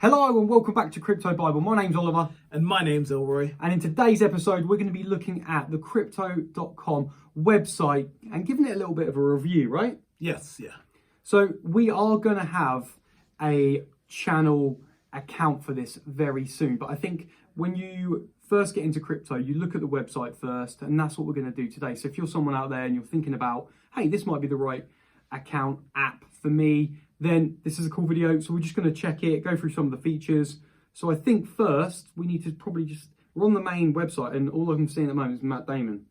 Hello and welcome back to Crypto Bible. My name's Oliver. And my name's Elroy. And in today's episode, we're going to be looking at the crypto.com website and giving it a little bit of a review, right? Yes, yeah. So we are going to have a channel account for this very soon. But I think when you first get into crypto, you look at the website first, and that's what we're going to do today. So if you're someone out there and you're thinking about, hey, this might be the right account app for me, then this is a cool video. So we're just going to check it, go through some of the features. So I think first we need to probably we're on the main website, and all I'm seeing at the moment is Matt Damon.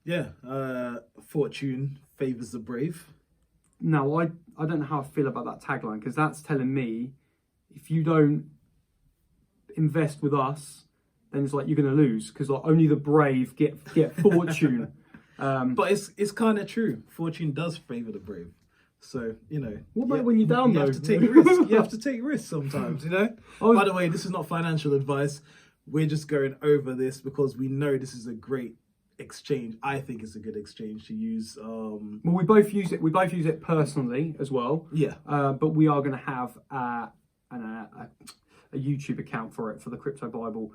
Yeah, fortune favours the brave. Now, I don't know how I feel about that tagline, because that's telling me if you don't invest with us, then it's like you're going to lose, because like only the brave get fortune. But it's kind of true. Fortune does favour the brave. So, you know. What about when you're down, you though? have to take risks. You have to take risks sometimes, you know? By the way, this is not financial advice. We're just going over this because we know this is a great exchange. I think it's a good exchange to use. Well, we both use it. We both use it personally as well. Yeah. But we are going to have a YouTube account for it, for the Crypto Bible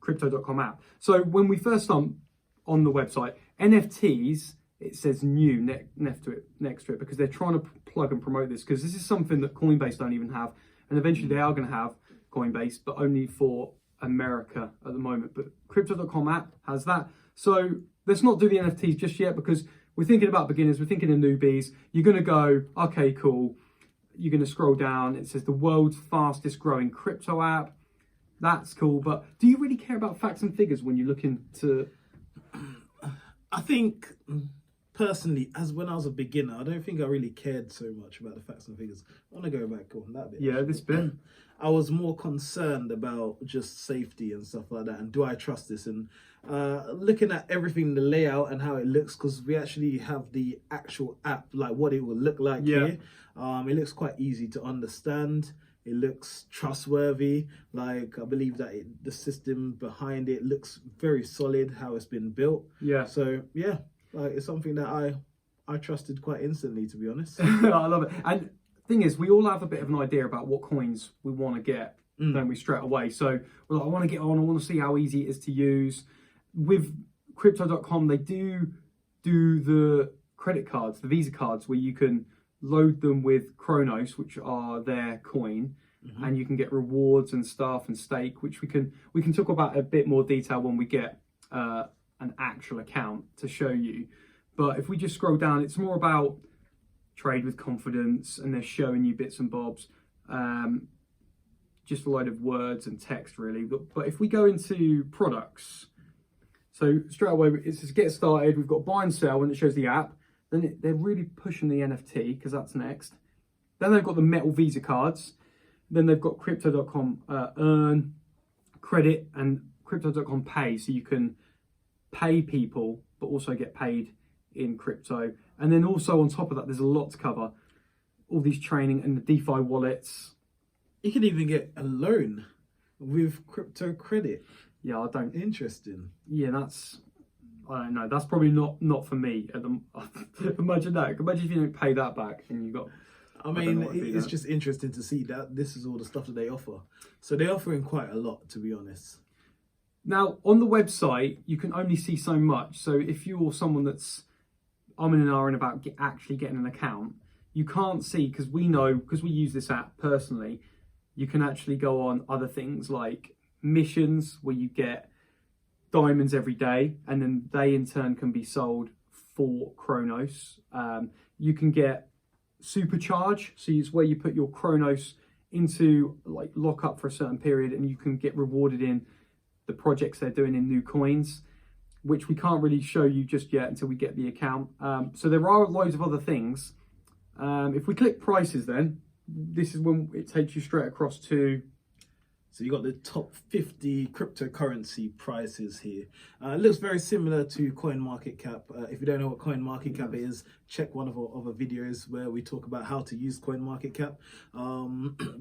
crypto.com app. So when we first on the website, NFTs, it says new next to it because they're trying to plug and promote this, because this is something that Coinbase don't even have, and eventually they are going to have Coinbase, but only for America at the moment. But crypto.com app has that. So let's not do the NFTs just yet, because we're thinking about beginners, we're thinking of newbies. You're going to go, okay, cool. You're going to scroll down. It says the world's fastest growing crypto app. That's cool. But do you really care about facts and figures when you look into... I think... Personally, as when I was a beginner, I don't think I really cared so much about the facts and figures. I want to go back on that bit. Yeah, this bit. I was more concerned about just safety and stuff like that, and do I trust this? And looking at everything, the layout and how it looks, because we actually have the actual app, like what it will look like here. It looks quite easy to understand. It looks trustworthy. Like, I believe that the system behind it looks very solid, how it's been built. Yeah. So, yeah. Like, it's something that I trusted quite instantly, to be honest. I love it. And thing is, we all have a bit of an idea about what coins we want to get, don't we, straight away. So we're like, I want to get on, I want to see how easy it is to use. With crypto.com, they do the credit cards, the Visa cards, where you can load them with Chronos, which are their coin, and you can get rewards and stuff and stake, which we can talk about a bit more detail when we get an actual account to show you. But if we just scroll down, it's more about trade with confidence, and they're showing you bits and bobs, just a load of words and text really. But if we go into products, so straight away it says get started. We've got buy and sell, and it shows the app. Then they're really pushing the NFT, because that's next. Then they've got the metal Visa cards. Then they've got crypto.com earn, credit, and crypto.com pay, so you can pay people but also get paid in crypto. And then also on top of that, there's a lot to cover, all these training and the DeFi wallets. You can even get a loan with crypto credit. Yeah, I don't... Interesting. Yeah, I don't know, that's probably not for me. Imagine that. Imagine if you don't pay that back and you got... I mean, it's just interesting to see that this is all the stuff that they offer. So they're offering quite a lot, to be honest. Now, on the website, you can only see so much. So if you're someone that's umming and ahhing about actually getting an account, you can't see, because we know, because we use this app personally, you can actually go on other things like missions, where you get diamonds every day, and then they in turn can be sold for Chronos. You can get supercharge, so it's where you put your Chronos into like lock up for a certain period, and you can get rewarded in the projects they're doing in new coins, which we can't really show you just yet until we get the account. So there are loads of other things. If we click prices, then this is when it takes you straight across to... So you got the top 50 cryptocurrency prices here. It looks very similar to CoinMarketCap. If you don't know what CoinMarketCap is, check one of our other videos where we talk about how to use CoinMarketCap.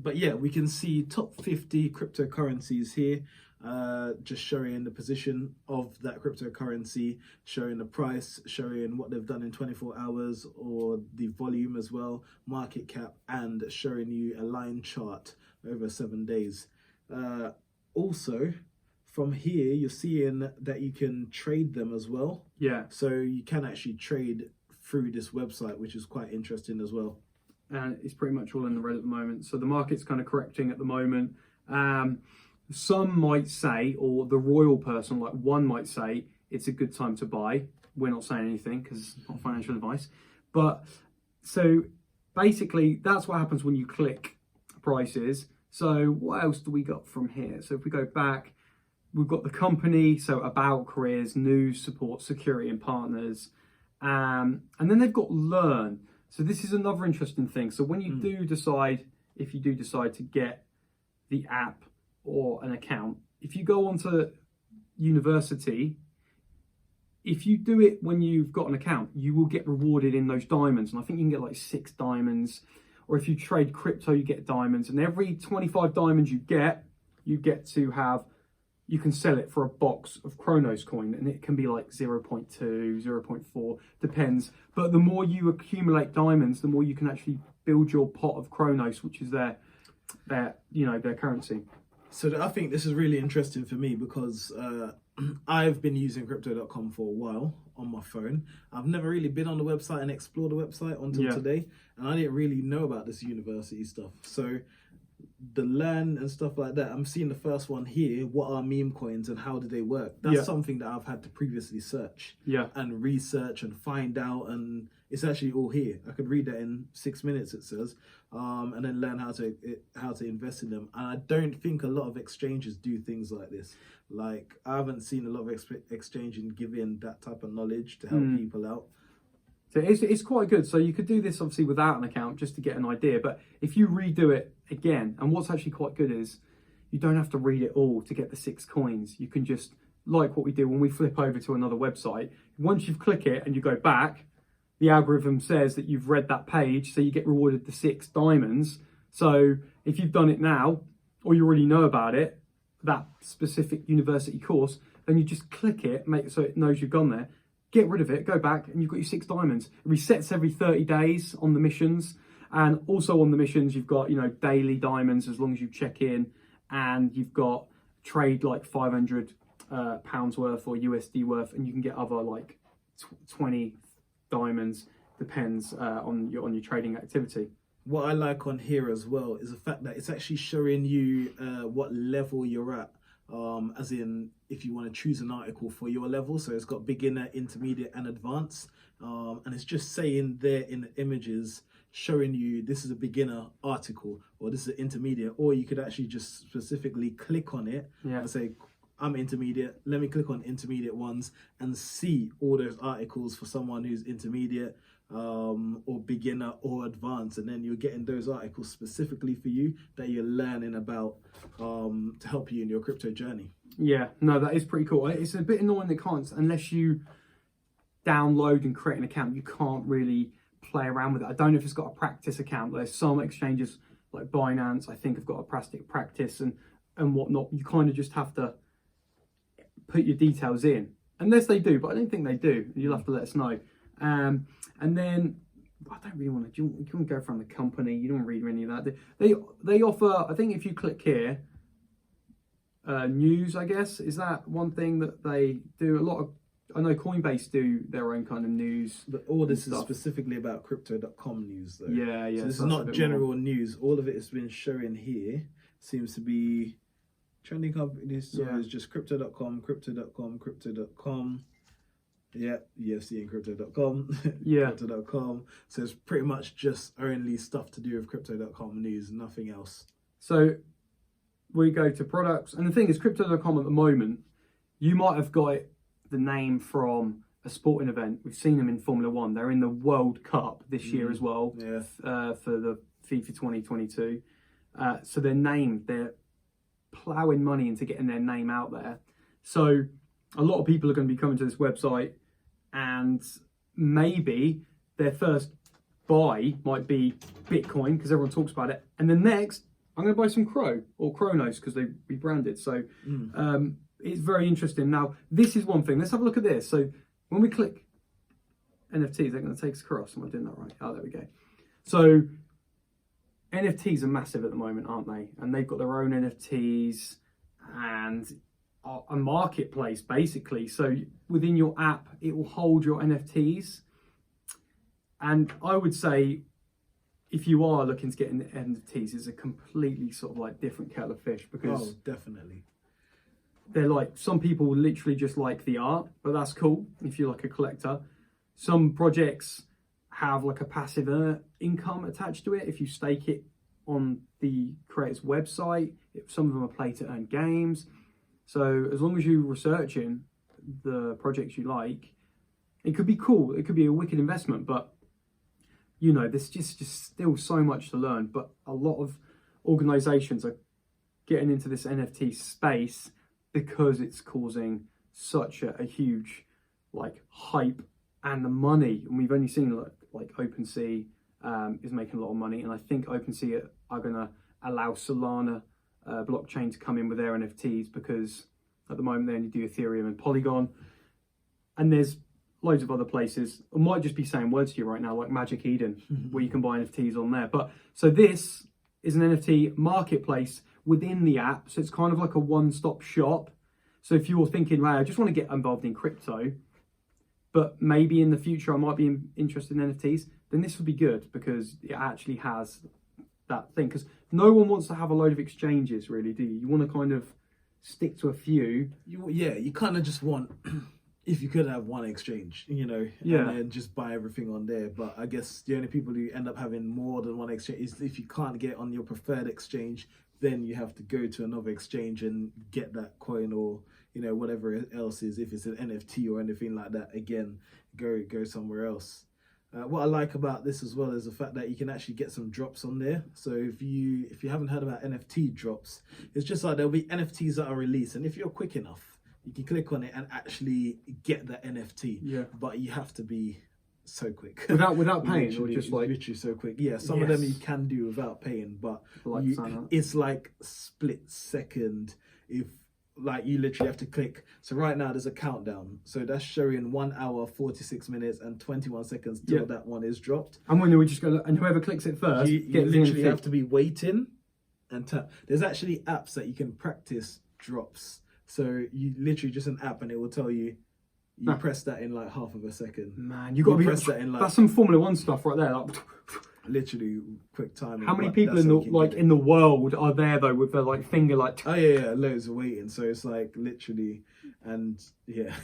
But yeah, we can see top 50 cryptocurrencies here. Just showing the position of that cryptocurrency, showing the price, showing what they've done in 24 hours or the volume as well, market cap, and showing you a line chart over 7 days. Also, from here, you're seeing that you can trade them as well. Yeah. So you can actually trade through this website, which is quite interesting as well. And it's pretty much all in the red at the moment. So the market's kind of correcting at the moment. Some might say, or the royal person, like one might say, it's a good time to buy. We're not saying anything because it's not financial advice. But so basically, that's what happens when you click prices. So what else do we got from here? So if we go back, we've got the company, so about, careers, news, support, security and partners. And then they've got learn. So this is another interesting thing. So when you do decide, if you do decide to get the app or an account, if you go onto university, if you do it when you've got an account, you will get rewarded in those diamonds. And I think you can get like 6 diamonds. Or if you trade crypto, you get diamonds. And every 25 diamonds you get to have, you can sell it for a box of Chronos coin. And it can be like 0.2, 0.4, depends. But the more you accumulate diamonds, the more you can actually build your pot of Chronos, which is their currency. So I think this is really interesting for me because I've been using crypto.com for a while on my phone. I've never really been on the website and explored the website until today. And I didn't really know about this university stuff. So the learn and stuff like that, I'm seeing the first one here. What are meme coins and how do they work? That's something that I've had to previously search and research and find out. And it's actually all here. I could read that in 6 minutes, it says, and then learn how to invest in them. And I don't think a lot of exchanges do things like this. Like, I haven't seen a lot of exchanging giving that type of knowledge to help people out. So it's quite good. So you could do this obviously without an account just to get an idea. But if you redo it again, and what's actually quite good is you don't have to read it all to get the 6 coins. You can just, like what we do when we flip over to another website, once you've clicked it and you go back, the algorithm says that you've read that page, so you get rewarded the 6 diamonds. So if you've done it now, or you already know about it, that specific university course, then you just click it, make it so it knows you've gone there, get rid of it, go back, and you've got your 6 diamonds. It resets every 30 days on the missions. And also on the missions, you've got, daily diamonds as long as you check in, and you've got trade like 500 pounds worth or USD worth, and you can get other like 20 diamonds, depends on your trading activity. What I like on here as well is the fact that it's actually showing you what level you're at. As in, if you want to choose an article for your level, so it's got beginner, intermediate and advanced, and it's just saying there in the images, showing you this is a beginner article or this is an intermediate, or you could actually just specifically click on it and say, I'm intermediate, let me click on intermediate ones and see all those articles for someone who's intermediate or beginner or advanced, and then you're getting those articles specifically for you that you're learning about to help you in your crypto journey. Yeah, no, that is pretty cool. It's a bit annoying that can't, unless you download and create an account, you can't really play around with it. I don't know if it's got a practice account. There's some exchanges like Binance, I think, have got a practice and whatnot. You kind of just have to put your details in, unless they do, but I don't think they do. You'll have to let us know. And then I don't really want to. You can go from the company. You don't read any of that. They offer. I think if you click here, news. I guess is that one thing that they do. A lot of. I know Coinbase do their own kind of news. But all this is specifically about crypto.com news, though. Yeah. So this is not general news. All of it has been showing here. Seems to be trending companies. So it's just crypto.com, crypto.com, crypto.com. Yeah, UFC and crypto.com. Crypto.com. So it's pretty much just only stuff to do with crypto.com news, nothing else. So we go to products, and the thing is, crypto.com at the moment, you might have got the name from a sporting event. We've seen them in Formula One. They're in the World Cup this year as well, for the FIFA 2022. So they're ploughing money into getting their name out there. So a lot of people are going to be coming to this website, and maybe their first buy might be Bitcoin because everyone talks about it, and then next I'm going to buy some Chronos because they rebranded. So it's very interesting. Now this is one thing. Let's have a look at this. So when we click NFTs, they're going to take us across. Am I doing that right? Oh, there we go. So NFTs are massive at the moment, aren't they? And they've got their own NFTs and a marketplace basically. So within your app, it will hold your NFTs. And I would say, if you are looking to get into NFTs, it's a completely sort of like different kettle of fish, because definitely. they're like, some people literally just like the art, but that's cool if you're like a collector. Some projects have like a passive income attached to it if you stake it on the creator's website. Some of them are play to earn games. So as long as you're researching the projects you like, it could be cool. It could be a wicked investment, but you know, there's just still so much to learn. But a lot of organizations are getting into this NFT space because it's causing such a huge like hype, and the money. And we've only seen like OpenSea is making a lot of money, and I think OpenSea are going to allow Solana blockchain to come in with their NFTs, because at the moment they only do Ethereum and Polygon, and there's loads of other places. I might just be saying words to you right now, like Magic Eden, where you can buy NFTs on there. But so this is an NFT marketplace within the app, so it's kind of like a one-stop shop. So if you're thinking, right, I just want to get involved in crypto, but maybe in the future I might be interested in NFTs, then this would be good, because it actually has that thing. Because no one wants to have a load of exchanges, really, do you? You want to kind of stick to a few. You kind of just want, if you could have one exchange, you know, Yeah, and then just buy everything on there. But I guess the only people who end up having more than one exchange is if you can't get on your preferred exchange, then you have to go to another exchange and get that coin, or you know, whatever else is, if it's an NFT or anything like that, again, go somewhere else. What I like about this as well is the fact that you can actually get some drops on there. So if you haven't heard about NFT drops, it's just like there'll be NFTs that are released, and if you're quick enough, you can click on it and actually get the NFT. yeah. But you have to be so quick. Without paying, or just like literally so quick. Yeah, some of them you can do without paying, but it's like split second. If like you literally have to click. So right now there's a countdown. So that's showing 1 hour, 46 minutes and 21 seconds till that one is dropped. And when we just go, and whoever clicks it first, you literally have to be waiting and tap. There's actually apps that you can practice drops. So you literally just an app, and it will tell you. You press that in like half of a second. Man, you got to press that in like. That's some Formula One stuff right there. Like, literally quick timing. How many people in the world are there though with their like finger like? Oh yeah, loads of waiting. So it's like literally, and yeah,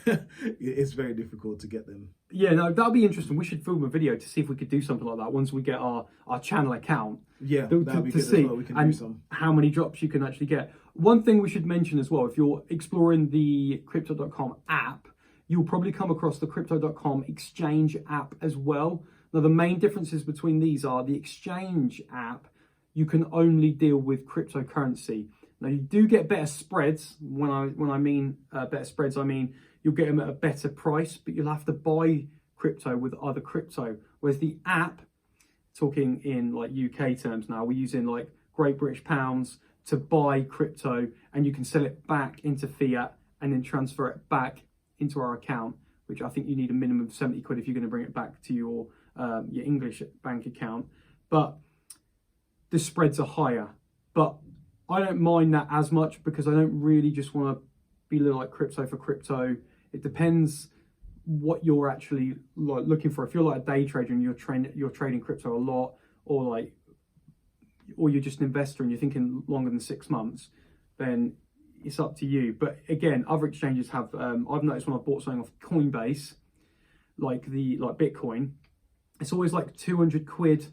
it's very difficult to get them. Yeah, no, that'll be interesting. We should film a video to see if we could do something like that once we get our channel account. Yeah, that'll be good see as well. We can and do some. How many drops you can actually get. One thing we should mention as well, if you're exploring the Crypto.com app, you'll probably come across the Crypto.com exchange app as well. Now, the main differences between these are the exchange app, you can only deal with cryptocurrency. Now, you do get better spreads. When I mean better spreads, I mean you'll get them at a better price, but you'll have to buy crypto with other crypto. Whereas the app, talking in like UK terms now, we're using like Great British pounds to buy crypto, and you can sell it back into fiat and then transfer it back into our account, which I think you need a minimum of 70 quid if you're going to bring it back to your English bank account. But the spreads are higher, but I don't mind that as much, because I don't really just want to be like crypto for crypto. It depends what you're actually like looking for. If you're like a day trader and you're trading crypto a lot, or you're just an investor and you're thinking longer than 6 months, then it's up to you. But again, other exchanges have, I've noticed when I've bought something off Coinbase, like Bitcoin, it's always like 200 quid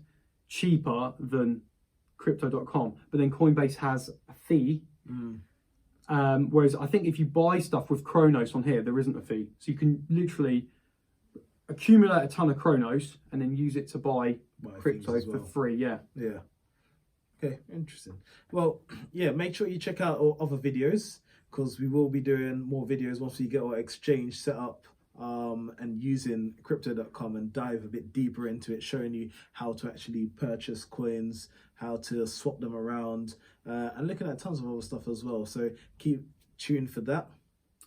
cheaper than crypto.com. But then Coinbase has a fee. Whereas I think if you buy stuff with Chronos on here, there isn't a fee. So you can literally accumulate a ton of Chronos and then use it to buy crypto for free. Yeah. Okay, interesting. Well, yeah, make sure you check out our other videos, because we will be doing more videos once we get our exchange set up and using crypto.com, and dive a bit deeper into it, showing you how to actually purchase coins, how to swap them around, and looking at tons of other stuff as well. So keep tuned for that.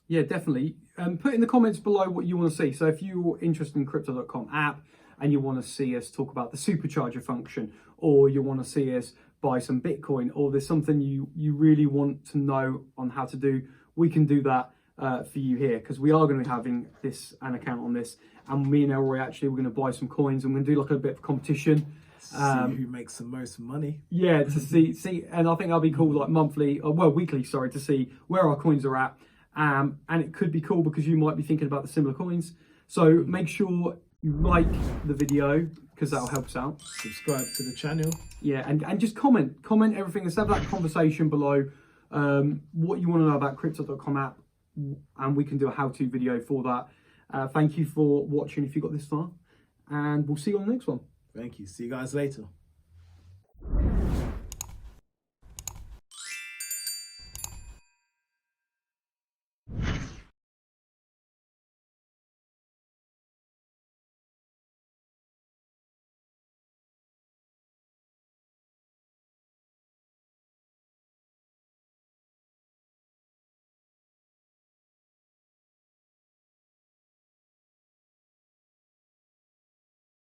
Yeah, definitely. Put in the comments below what you want to see. So if you're interested in crypto.com app, and you want to see us talk about the supercharger function, or you want to see us buy some Bitcoin, or there's something you really want to know on how to do, we can do that for you here, because we are going to be having an account on this, and me and Elroy we're going to buy some coins, and we're going to do like a bit of competition. See who makes the most money. Yeah, to see, and I think that'll be cool, like weekly, to see where our coins are at. And it could be cool because you might be thinking about the similar coins. So make sure you like the video, because that'll help us out. Subscribe to the channel. Yeah, and just comment everything. Let's have that conversation below. What you want to know about crypto.com app, and we can do a how-to video for that. Thank you for watching if you got this far, and we'll see you on the next one. Thank you. See you guys later.